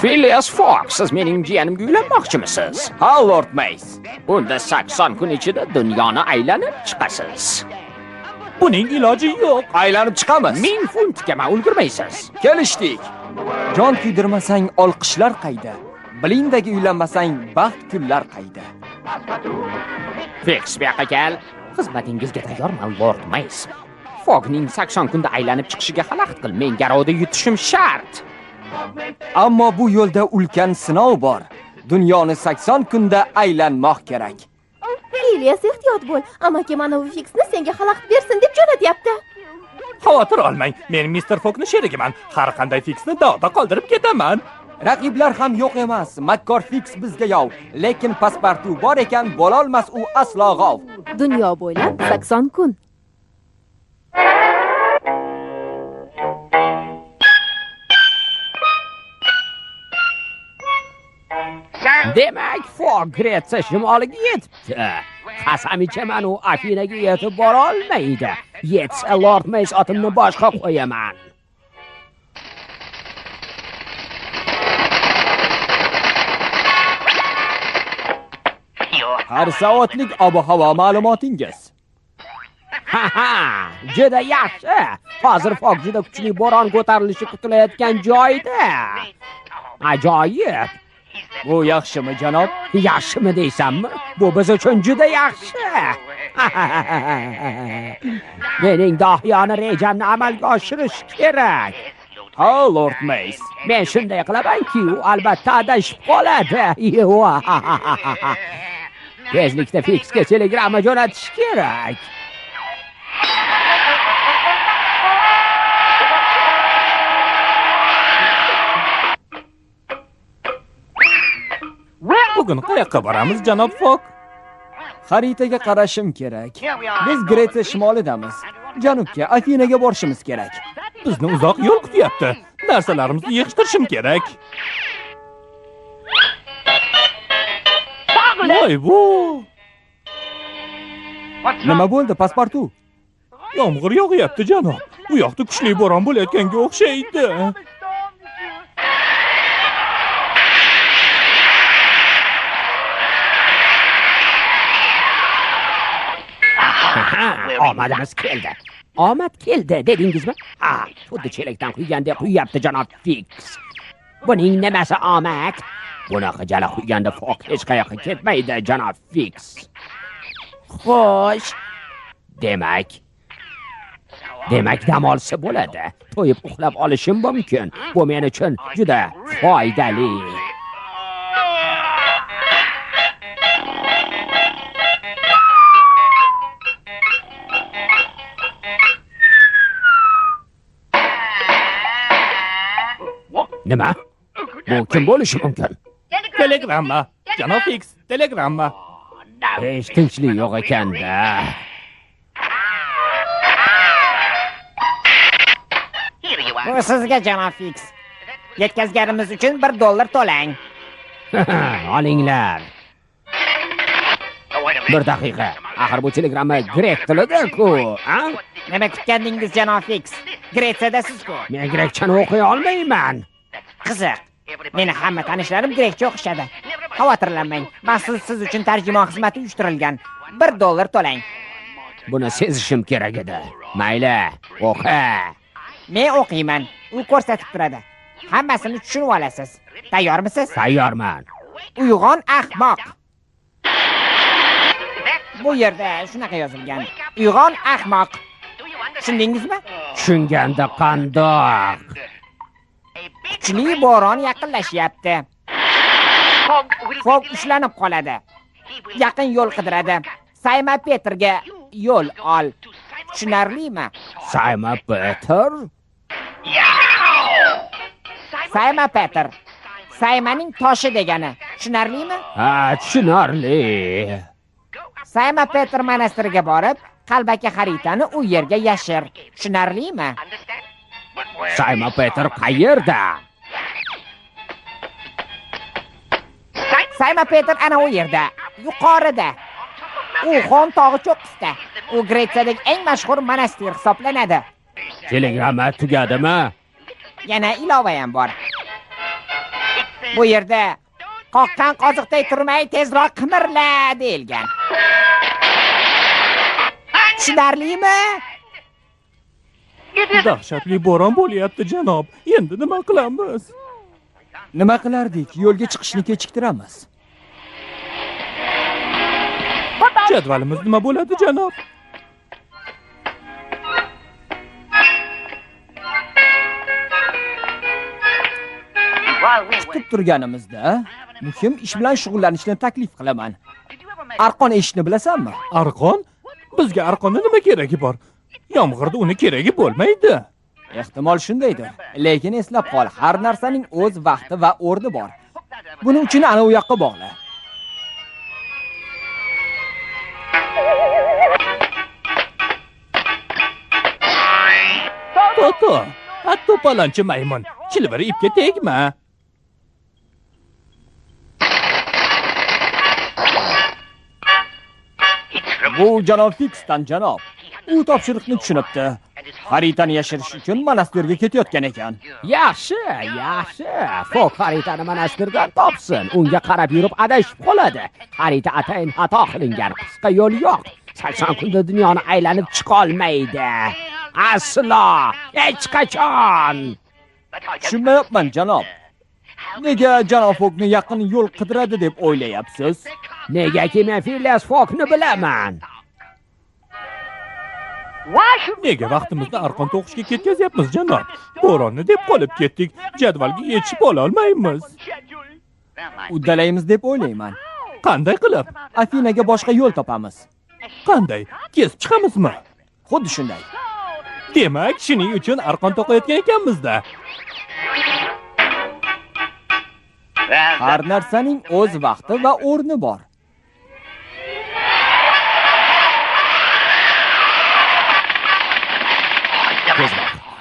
Phileas Fogg, siz mening jiyanimga uylanmoqchimisiz? Ha, Lord Mays. Unda 80 kun ichida dunyoni aylanib chiqasiz. Buning iloji yo'q. Aylanib chiqamiz. 1000 funtga ma ulgurmaysiz. Kelishdik. Jon kuydirmasang olqishlar qayda? Blindagi uylanmasang baxt kunlar qayda? Fix bu yoqqa kel. Xizmatingizga tayyorman, Lord Mays. Foggning 80 kunda aylanib chiqishiga xalaqit qil. Men garovda yutishim shart. Ammo bu yo'lda ulkan sinov bor. Dunyoni 80 kunda aylanmoq kerak. Phileas, ehtiyot bo'l. Amaki mana bu Fixni senga xalaqit bersin deb jo'natyapti. Xavotir olmang. Men Mr. Foggni sherigiman. Har qanday Fixni dog'da qoldirib ketaman. Raqiblar ham yo'q emas. Makkor Fix bizga yov, lekin Paspartu bor ekan, bo'lolmas u aslo g'ov. Dunyo bo'ylab 80 kun. Demak, Fogg Gretsiya shimoliga yetibdi. Qasam ichaman, u Afinaga yetib bora olmaydi. Yetsa Lord Mays otimni boshqa qo'yaman. Har soatlik ob-havo ma'lumotingiz. Ha, juda yaxshi. Hozir Fogg juda kuchli bo'ron ko'tarilishi kutilayotgan joyda. Ajoyib. Bu yaxshimi, janob? Yaxshimi deysanmi? Bu biz uchun juda yaxshi. Mening dohiyona rejamni amalga oshirish kerak. Ha, Lord Mays. Men shunday qilamanki, u albatta adashib qoladi. Tezlikda Fixga telegramma jo'natish kerak. Bugun qayoqqa boramiz, janob Fogg? Xaritaga qarashim kerak. Biz Gretsiya shimolidamiz. Janubga, Afinaga borishimiz kerak. Bizni uzoq yo'l kutyapti. Narsalarimizni yig'ishtirishim kerak. Voy bu! Nima bo'ldi, Paspartu? Yomg'ir yog'yapti, janob. Bu yoqda kuchli bo'ron bo'layotganga o'xshaydi. Omadimiz keldi. Omad keldi dedingizmi? Ha, xuddi chelakdan quygandek quyyapti janob Fix. Buning nimasi omad? Bunaqa jala quyganda Fogg hech qayoqqa ketmaydi, janob Fix. Xo'sh. Demak dam olsa bo'ladi. To'yib uxlab olishim mumkin. Bu men uchun juda foydali. Nima? Bu kim bo'lishi mumkin? Telegramma. Janob Fix, telegramma. Hech tinchlik yo'q ekan-da. Bu sizga, janob Fix. Yetkazganimiz uchun $1 to'lang. Olinglar. Bir daqiqa. Axir bu telegramma grek tilida-ku, ha? Nima kutgandingiz, janob Fix? Gretsiyadasiz-ku. Men grekchani o'qiy olmayman. Qiziq. Meni hamma tanishlarim grekcha o'qishadi. Xavotirlanmang. Maxsus siz uchun tarjimon xizmati uyushtirilgan. $1 to'lang. Buni sezishim kerak edi. Mayli, o'qi. Men o'qiyman. U ko'rsatib turadi. Hammasini tushunib olasiz. Tayyormisiz? Tayyorman. Uyg'on ahmoq. Bu yerda shunaqa yozilgan. Uyg'on ahmoq. Tushundingizmi? Tushunganda qandoq? Kuchli bo'ron yaqinlashyapti. Fogg ushlanib qoladi. Yaqin yo'l qidiradi. Sayma Peterga yo'l ol. Tushunarlimi? Sayma Peter? Sayma Peter. Saymaning toshi degani. Tushunarlimi? Ha, tushunarli. Sayma Peter monastiriga borib, qalbaki xaritani u yerga yashir. Tushunarlimi? Sayma Peter qayerda? Sayma Peter ana u yerda, yuqorida. U Xon tog'i cho'qqisida. U Gretsiyadagi eng mashhur monastir hisoblanadi. Telegramma tugadimi? Yana ilova ham bor. Bu yerda qoqqan qoziqday turmay tezroq qimirla deyilgan. Tushunarlimi? Dahshatli bo'ron bo'lyapti, janob. Endi nima qilamiz? Nima qilardik? Yo'lga chiqishni kechiktiramiz. Jadvalimiz nima bo'ladi, janob? Kutib turganimizda muhim ish bilan shug'ullanishni taklif qilaman. Arqon eshitni bilasanmi? Arqon? Bizga arqonda nima keragi bor? Yomg'irda uni keragi bo'lmaydi. Ehtimol shundaydir. Lekin eslab qol, har narsaning o'z vaqti va o'rni bor. Buning uchun ana u yoqqa bog'la. Toto, hatto palonchi maymun. Chilviri ipga tegma. Bu janob Fiksdan janob. U topshiriqni tushunibdi. Xaritani yashirish uchun monastirga ketayotgan ekan. Yaxshi, yaxshi. Fok xaritani monastirdan topsin. Unga qarab yurib adashib qoladi. Xarita atayin xato qilingan. Qisqa yo'l yo'q. 80 kunda dunyoni aylanib chiqa olmaydi. Aslo, hech qachon. Tushunmayapman janob. Nega janob Fokni yaqin yo'l qidiradi deb o'ylayapsiz? Negaki men Phileas Foggni bilaman. Nega vaqtimizni arqon to'qishga ketkazyapmiz, janob? Bo'ronni deb qolib ketdik. Jadvalga yetishib ola olmaymiz. Uddalaymiz deb o'ylayman. Qanday qilib? Afinaga boshqa yo'l topamiz. Qanday? Kesib chiqamizmi? Xuddi shunday. Demak, shuning uchun arqon to'qayotgan ekanmiz-da. Har narsaning o'z vaqti va o'rni bor.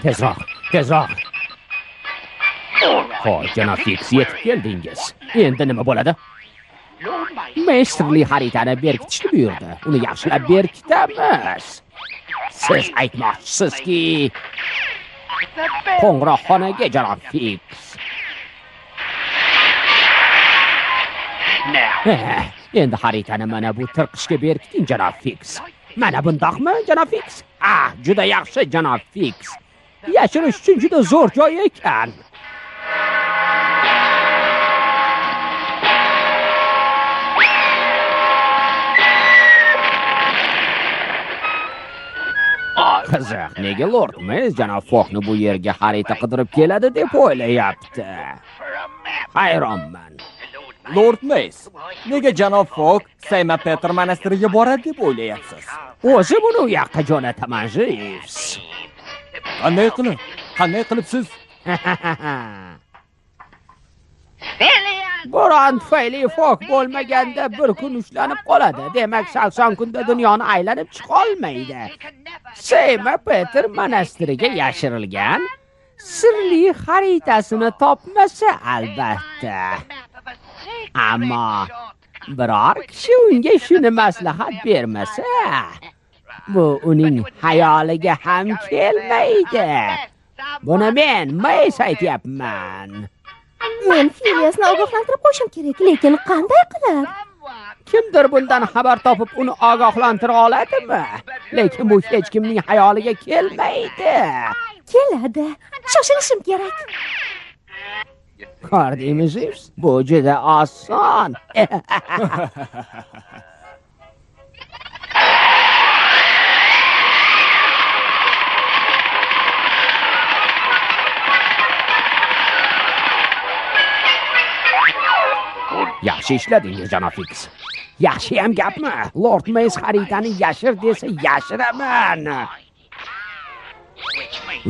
Tezroq. Xo'sh, janob Fiks, yetib keldingiz. Endi nima bo'ladi? Mestrli xaritani berkitishni buyurdi. Uni yaxshilab berkitamiz. Siz aytmoqchisizki, qo'ng'iroqxonaga janob Fiks. Endi xaritani mana bu tirqishga berkiting, janob Fiks. Mana bundoqmi, janob Fiks? Juda yaxshi, janob Fiks. Yashirish uchun juda zo'r joy ekan. Qiziq, nega Lord Mays janob Foggni bu yerga xarita qidirib keladi deb o'ylayapti? Hayronman. Lord Mays, nega janob Fogg Sayma Petr monastiriga boradi deb o'ylayapsiz? O'zi buni u yoqqa jo'nataman, Jeeves. Qanday qilib siz? Bo'ron tufayli Fogg bo'lmaganda bir kun ushlanib qoladi. Demak, 80 kunda dunyoni aylanib chiqa olmaydi. Sayma Petr monastiriga yashirilgan sirli xaritasini topmasa albatta. Ammo biror kishi unga shuni maslahat bermasa, bu uning hayoliga ham kelmaydi. Buni men Mays aytyapman. Men Phileasni ogohlantirib qo'yishim kerak, lekin qanday qilib? Kimdir bundan xabar topib uni ogohlantira oladimi? Lekin bu hech kimning hayoliga kelmaydi. Keladi. Shoshilishim kerak. Ko'rdingmi, bu juda oson. Yaxshi ishladingiz, janob Fiks. Yaxshi ham gapmi? Lord Mays xaritani yashir desa yashiraman.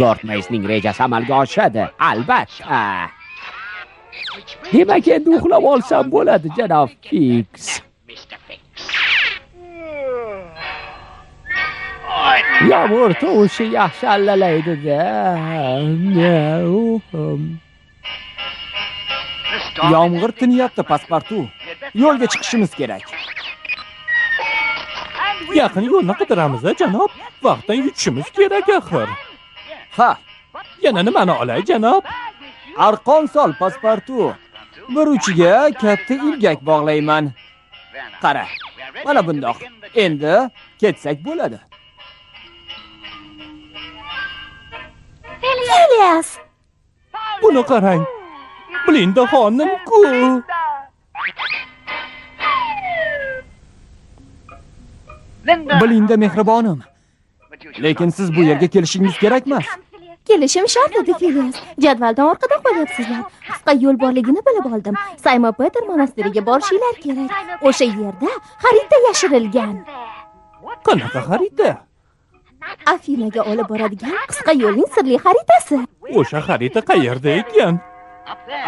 Lord Maysning rejasi amalga oshadi, albatta. Demak, endi uxlab olsam bo'ladi, janob Fiks. Yomg'ir tovushi yaxshi allalaydi-da. Yomg'ir tinyapti, Paspartu. Yo'lga chiqishimiz kerak. Yaqin yo'lni qidiramiz, janob. Vaqtdan yutishimiz kerak axir. Ha, Yana nimani olay, janob? arqon sol, Paspartu. Bir uchiga katta ilgak bog'layman. Qara, mana bundoq. Endi ketsak bo'ladi. Filias! Buni qarang. Blinda xonim-ku. Blinda mehribonim. Lekin siz bu yerga kelishingiz kerak emas. Kelishim shart edi, Filias. Jadvaldan orqada qolyapsizlar. Qisqa yo'l borligini bilib oldim. Sayma Peter monastiriga borishinglar kerak. O'sha yerda xarita yashirilgan. Qanaqa xarita? Afinaga olib boradigan qisqa yo'lning sirli xaritasi. O'sha xarita qayerda ekan?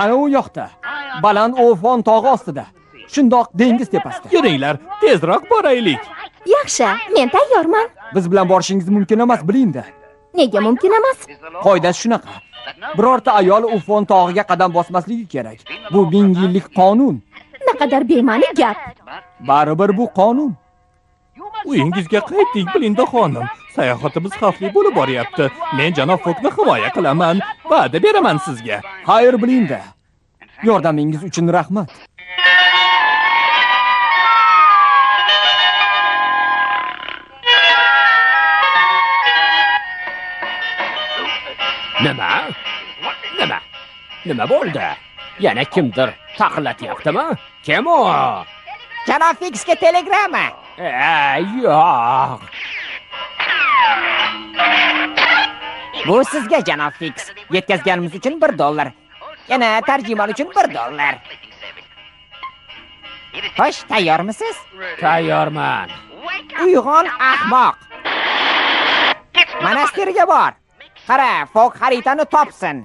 Ana u yoqda. Baland O'fon tog'i ostida. Shundoq dengiz tepasida. Yuringlar, tezroq boraylik. Yaxshi, men tayyorman. Biz bilan borishingiz mumkin emas, Blinda. Nega mumkin emas? Qoidasi shunaqa. Birorta ayol O'fon tog'iga qadam bosmasligi kerak. Bu 1000 yillik qonun. Naqadar bema'ni gap. Baribir bu qonun. Uyingizga qayting, Blinda xonim. Sayohatimiz xavfli bo'lib boryapti. Men janob Fokni himoya qilaman. Va'da beraman sizga. Xayr, Blinda. Yordamingiz uchun rahmat. Nima bo'ldi? Yana kimdir taqillatyaptimi? Kim u? Janob Fiksga telegramma. Yo'q. Bu sizga janob Fiks. Yetkazganimiz uchun $1. Yana tarjimon uchun $1. Xo'sh, tayyormisiz? Tayyorman. Uyg'on ahmoq. Monastirga bor. Qara, Fok xaritani topsin.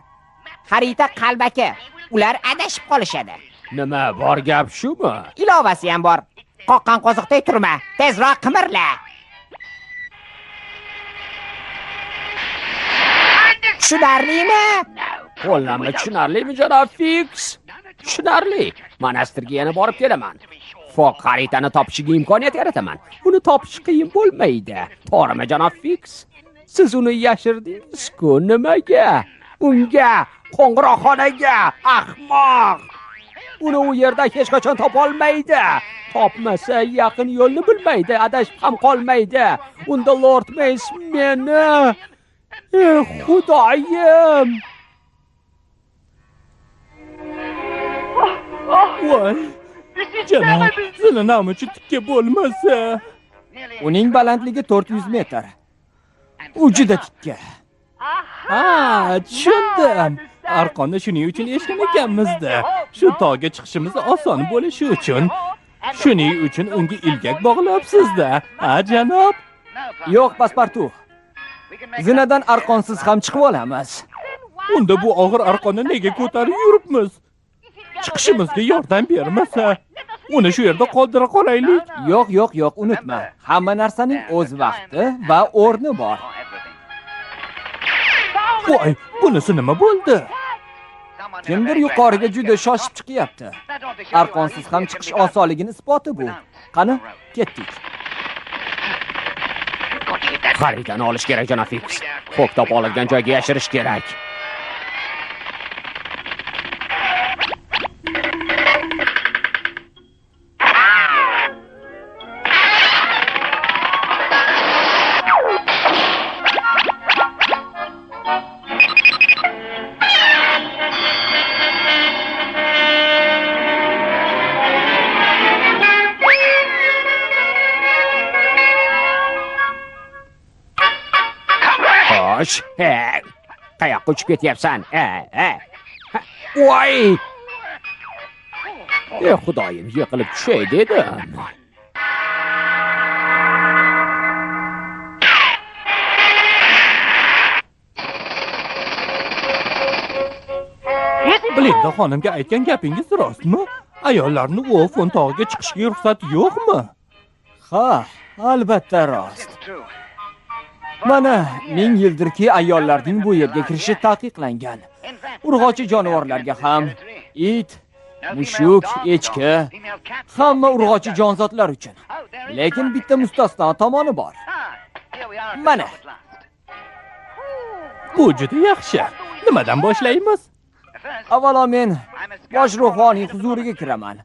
Xarita qalbaki. Ular adashib qolishadi. Nima, bor gap shumi? Ilovasi ham bor. Qoqqan qoziqday turma. Tezroq qimirla. Tushunarlimi? Qo'llanma tushunarlimi, janob Fiks? Tushunarli. Monastirga yana borib kelaman. Fok xaritani topishiga imkoniyat yarataman. Uni topish qiyin bo'lmaydi. To'g'rimi, janob Fiks? Siz uni yashirdingiz-ku, nimaga? Unga, qo'ng'iroqxonaga, ahmoq! Uni u yerda hech qachon topolmaydi. Topmasa yaqin yo'lni bilmaydi, adashib ham qolmaydi. Unda Lord Mays meni... Xudoyim! Voy, janob, zini namuchi tikka bo'lmasa. Uning balandligi 400 metr. U juda tikka. Tushundim. Arqonni shuning uchun eshitgan ekanmiz-da. Shu tog'ga chiqishimiz oson bo'lishi uchun. Shuning uchun unga ilgak bog'labsiz-da, janob? Yo'q, paspartu. Zinadan arqonsiz ham chiqib olamiz. Unda bu og'ir arqonni nega ko'tarib yuribmiz? Chiqishimizga yordam bermasa, uni shu yerda qoldira qolaylik. Yo'q, unutma. Hamma narsaning o'z vaqti va o'rni bor. Voy, bunisi nima bo'ldi? Kimdir yuqoriga juda shoshib chiqyapti. Arqonsiz ham chiqish osonligini isboti bu. Qani, ketdik. Xaritani olish kerak, janob Fiks. Fok top oladigan joyga yashirish kerak. Qayoqqa uchib ketyapsan? Voy! Xudoyim, yiqilib tushay dedim. Blinda xonimga aytgan gapingiz rostmi? Ayollarni O'fon tog'iga chiqishga ruxsat yo'qmi? Ha, albatta rost. Mana 1000 yildirki ayollarning bu yerga kirishi taqiqlangan. Urg'ochi jonivorlarga ham, it, mushuk, echki, hamma urg'ochi jonzotlar uchun. Lekin bitta mustasno tomoni bor. Mana. Bu juda yaxshi. Nimadan boshlaymiz? Avvalo men bosh ruhoniy huzuriga kiraman.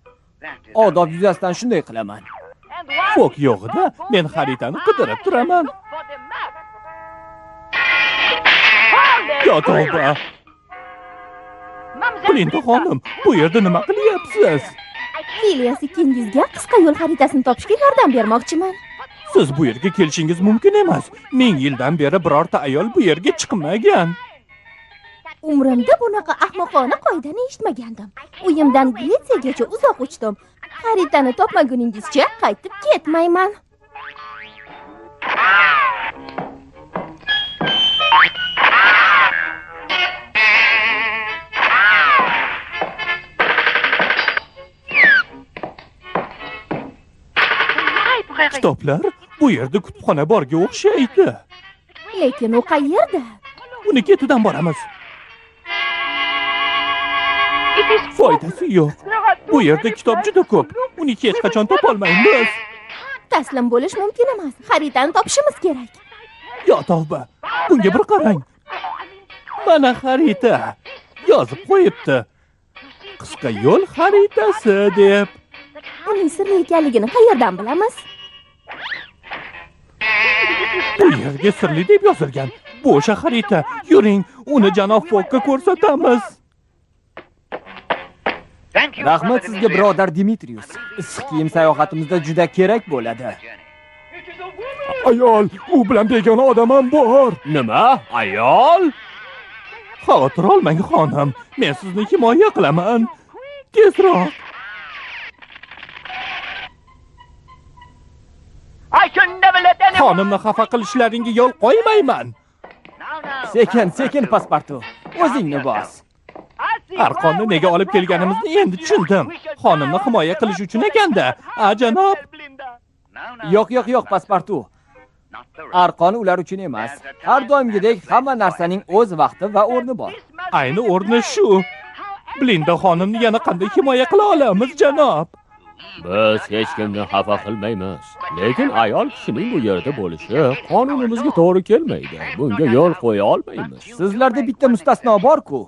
Odob yuzasidan shunday qilaman. Fok yo'g'ida men xaritani qidirib turaman. Yo tavba. Blinda xonim, bu yerda nima qilyapsiz? Filias ikingizga qisqa yo'l xaritasini topishga yordam bermoqchiman. Siz bu yerga kelishingiz mumkin emas. 1000 yildan beri birorta ayol bu yerga chiqmagan. Umrimda bunaqa ahmoqona qoidani eshitmagandim. Uyimdan Gretsiyagacha uzoq uchdim. Xaritani topmaguningizcha qaytib ketmayman. Kitoblar bu yerda kutubxona borga o'xshaydi. Lekin u qayerda? Uni ketidan boramiz. Foydasi yo'q. Bu yerda kitob juda ko'p. Uni hech qachon topolmaymiz. Taslim bo'lish mumkin emas. Xaritani topishimiz kerak. Yo tavba. Bunga bir qarang. Mana xarita. Yozib qo'yibdi. Qisqa yo'l xaritasi deb. Uning sirli ekanligini qayerdan bilamiz? Bu yerga sirli deb yozilgan. Bu o'sha xarita. Yuring, uni janob Fokka ko'rsatamiz. Rahmat sizga birodar Dimitrius. Issiq kiyim sayohatimizda juda kerak bo'ladi. Ayol, u bilan begona odam ham bor. Nima? Ayol? Xavotir olmang xonim. Men sizni himoya qilaman. Tezroq. Xonimni xafa qilishlaringga yo'l qo'ymayman. Sekin paspartu. O'zingni bos. Arqonni nega olib kelganimizni endi tushundim. Xonimni himoya qilish uchun ekanda. Janob. Yo'q, paspartu. Arqon ular uchun emas. Har doimgidek hamma narsaning o'z vaqti va o'rni bor. Ayni o'rni shu. Blinda xonimni yana qanday himoya qila olamiz, janob? Biz hech kimni xafa qilmaymiz. Lekin ayol kishining bu yerda bo'lishi qonunimizga to'g'ri kelmaydi. Bunga yo'l qo'ya olmaymiz. Sizlarda bitta mustasno bor-ku.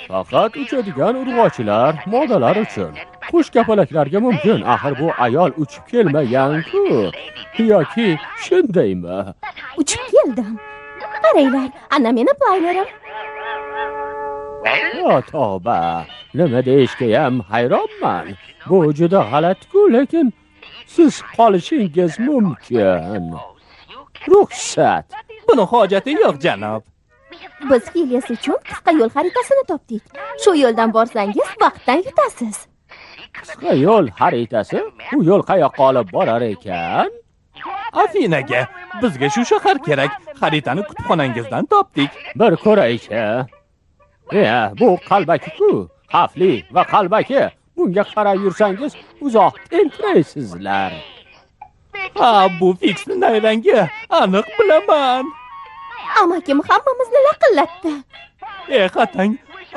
Faqat uchadigan urg'ochilar, modalar uchun. Qush kapalaklarga mumkin. Axir bu ayol uchib kelmagan-ku. Yoki shundaymi? Uchib keldim. Qaranglar, ana meni playnerim. Yo tavba, nima deyishga ham hayronman. Bu juda g'alati-ku, lekin siz qolishingiz mumkin. Ruxsat. Buni hojati yo'q, janob. Biz Filias uchun qisqa yo'l xaritasini topdik. Shu yo'ldan borsangiz vaqtdan yutasiz. Qisqa yo'l xaritasi? Bu yo'l qayoqqa olib borar ekan? Afinaga, bizga shu shahar kerak. Xaritani kutubxonangizdan topdik. Bir ko'raychi. Bu qalbaki-ku, xavfli va qalbaki. Bunga qarab yursangiz uzoq tentiraysizlar. Bu fiksni nayrangi aniq bilaman. Amakim hammamizni laqillatdi. Qatang,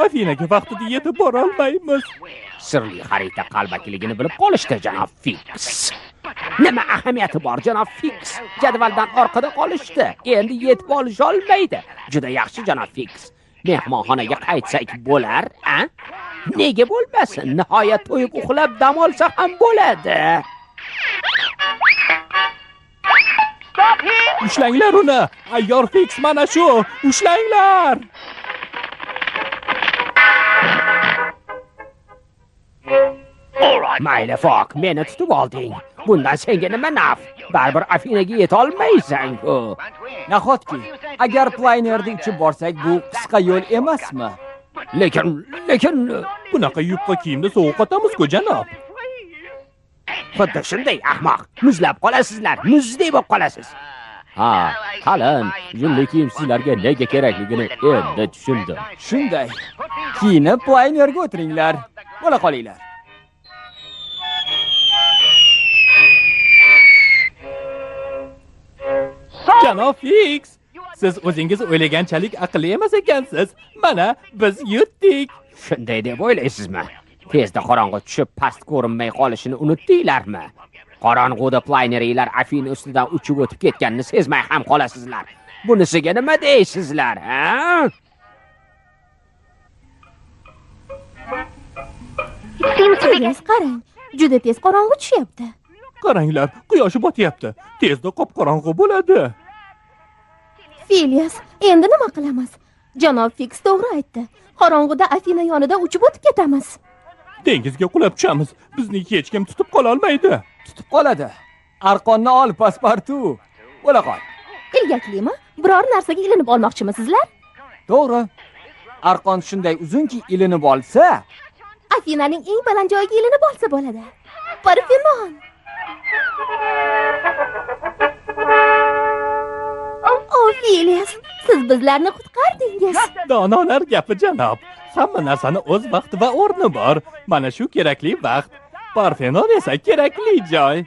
Afinaga vaqtida yetib bora olmaymiz. Sirli xarita qalbakiligini bilib qolishdi, janob Fiks. Nima ahamiyati bor, janob Fiks? Jadvaldan orqada qolishdi. Endi yetib olisha olmaydi. Juda yaxshi, janob Fiks. Mehmonxonaga qaytsak bo'lar, a? Nega bo'lmasin? Nihoyat to'yib uxlab dam olsa ham bo'ladi. Ushlanglar uni. Ayyor Fiks mana shu. Ushlanglar. Mayli Fok, meni tutib olding. Bundan senga nima naf? Baribir Afinaga yeta olmaysan-ku. Nahotki, agar playnerda uchib borsak, bu qisqa yo'l emasmi? Lekin bunaqa yupqa kiyimda sovuq qotamiz-ku, janob. Xuddi shunday ahmoq. Muzlab qolasizlar, muzdek bo'lib qolasiz. Qalin, yunli kiyim sizlarga nega kerakligini endi tushundim. Shunday. Kiyinib playnerga o'tiringlar. Bo'la qolinglar. Janob Fiks, siz o'zingiz o'ylaganchalik aqlli emas ekansiz. Mana biz yutdik. Shunday deb o'ylaysizmi? Tezda qorong'i tushib past ko'rinmay qolishini unutdinglarmi? Qorong'uda playnerlar Afina ustidan uchib o'tib ketganini sezmay ham qolasizlar. Bunisiga nima deysizlar, ha? Filias, qarang, juda tez qorong'i tushyapti. Qaranglar, quyoshi botyapti. Tezda qop-qorong'u bo'ladi. Filias, endi nima qilamiz? Janob Fiks to'g'ri aytdi. Qorong'uda Afina yonida uchib o'tib ketamiz. Dengizga qulab tushamiz. Bizni hech kim tutib qola olmaydi. Tutib qoladi. Arqonni ol, Paspartu. Bo'la qol. Ilgaklimi? Biror narsaga ilinib olmoqchimisizlar? To'g'ri. Arqon shunday uzunki, ilinib olsa, Afinaning eng baland joyiga ilinib olsa bo'ladi. Parfimon. Filias, siz bizlarni qutqardingiz. Donolar gapi janob. Hamma narsani o'z vaqti va o'rni bor. Mana shu kerakli vaqt. Parfenon esa kerakli joy.